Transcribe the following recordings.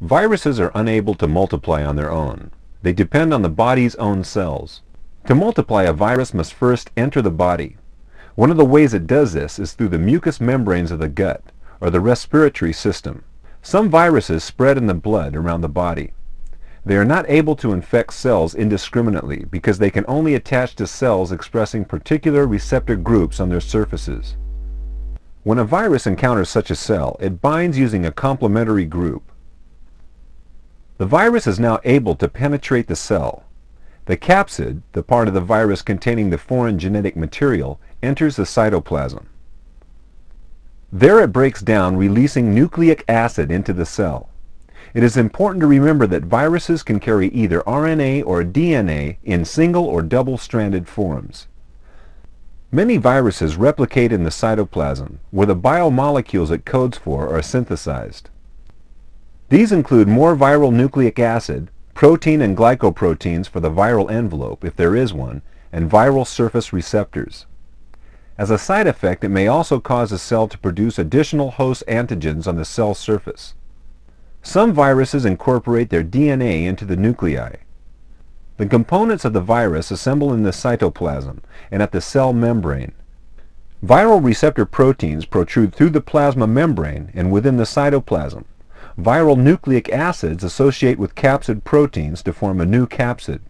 Viruses are unable to multiply on their own. They depend on the body's own cells. To multiply, a virus must first enter the body. One of the ways it does this is through the mucous membranes of the gut, or the respiratory system. Some viruses spread in the blood around the body. They are not able to infect cells indiscriminately because they can only attach to cells expressing particular receptor groups on their surfaces. When a virus encounters such a cell, it binds using a complementary group. The virus is now able to penetrate the cell. The capsid, the part of the virus containing the foreign genetic material, enters the cytoplasm. There it breaks down, releasing nucleic acid into the cell. It is important to remember that viruses can carry either RNA or DNA in single or double-stranded forms. Many viruses replicate in the cytoplasm, where the biomolecules it codes for are synthesized. These include more viral nucleic acid, protein and glycoproteins for the viral envelope, if there is one, and viral surface receptors. As a side effect, it may also cause a cell to produce additional host antigens on the cell surface. Some viruses incorporate their DNA into the nuclei. The components of the virus assemble in the cytoplasm and at the cell membrane. Viral receptor proteins protrude through the plasma membrane and within the cytoplasm. Viral nucleic acids associate with capsid proteins to form a new capsid.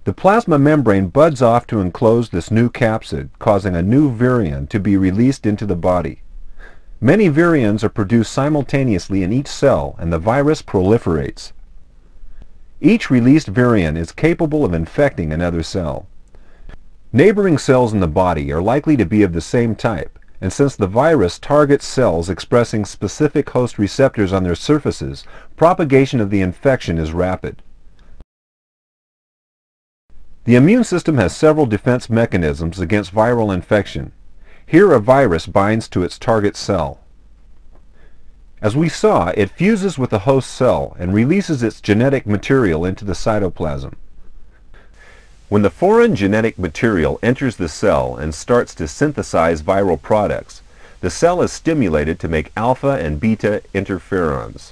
The plasma membrane buds off to enclose this new capsid, causing a new virion to be released into the body. Many virions are produced simultaneously in each cell, and the virus proliferates. Each released virion is capable of infecting another cell. Neighboring cells in the body are likely to be of the same type, and since the virus targets cells expressing specific host receptors on their surfaces, propagation of the infection is rapid. The immune system has several defense mechanisms against viral infection. Here a virus binds to its target cell. As we saw, it fuses with the host cell and releases its genetic material into the cytoplasm. When the foreign genetic material enters the cell and starts to synthesize viral products, the cell is stimulated to make alpha and beta interferons.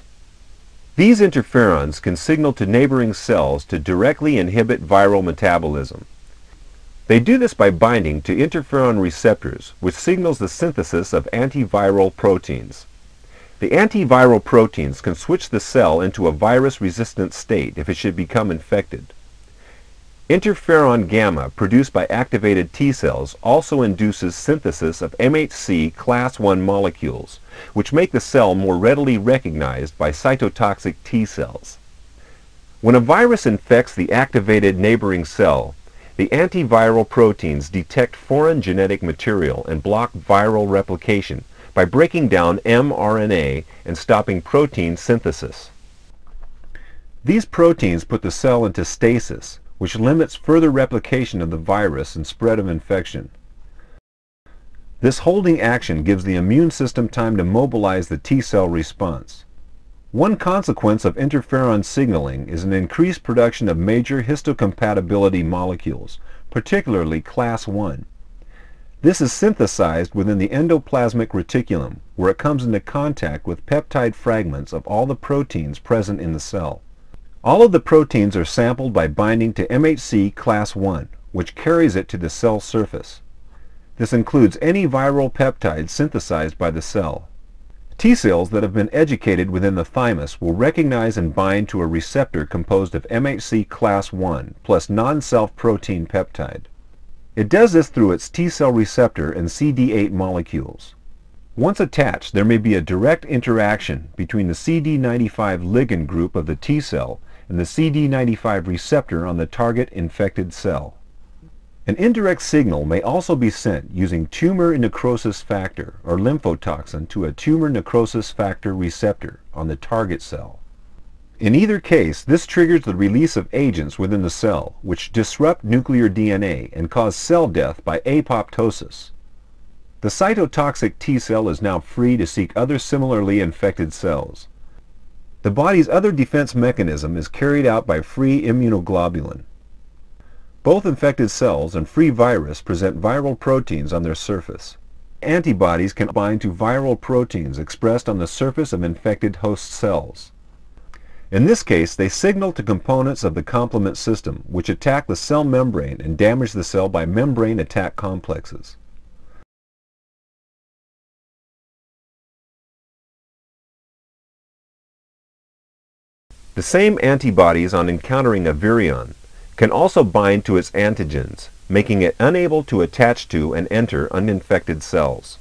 These interferons can signal to neighboring cells to directly inhibit viral metabolism. They do this by binding to interferon receptors, which signals the synthesis of antiviral proteins. The antiviral proteins can switch the cell into a virus-resistant state if it should become infected. Interferon gamma produced by activated T cells also induces synthesis of MHC class I molecules, which make the cell more readily recognized by cytotoxic T cells. When a virus infects the activated neighboring cell, the antiviral proteins detect foreign genetic material and block viral replication by breaking down mRNA and stopping protein synthesis. These proteins put the cell into stasis, which limits further replication of the virus and spread of infection. This holding action gives the immune system time to mobilize the T-cell response. One consequence of interferon signaling is an increased production of major histocompatibility molecules, particularly class I. This is synthesized within the endoplasmic reticulum, where it comes into contact with peptide fragments of all the proteins present in the cell. All of the proteins are sampled by binding to MHC class I, which carries it to the cell surface. This includes any viral peptide synthesized by the cell. T cells that have been educated within the thymus will recognize and bind to a receptor composed of MHC class I plus non-self protein peptide. It does this through its T cell receptor and CD8 molecules. Once attached, there may be a direct interaction between the CD95 ligand group of the T cell and the CD95 receptor on the target infected cell. An indirect signal may also be sent using tumor necrosis factor or lymphotoxin to a tumor necrosis factor receptor on the target cell. In either case, this triggers the release of agents within the cell, which disrupt nuclear DNA and cause cell death by apoptosis. The cytotoxic T cell is now free to seek other similarly infected cells. The body's other defense mechanism is carried out by free immunoglobulin. Both infected cells and free virus present viral proteins on their surface. Antibodies can bind to viral proteins expressed on the surface of infected host cells. In this case, they signal to components of the complement system, which attack the cell membrane and damage the cell by membrane attack complexes. The same antibodies on encountering a virion can also bind to its antigens, making it unable to attach to and enter uninfected cells.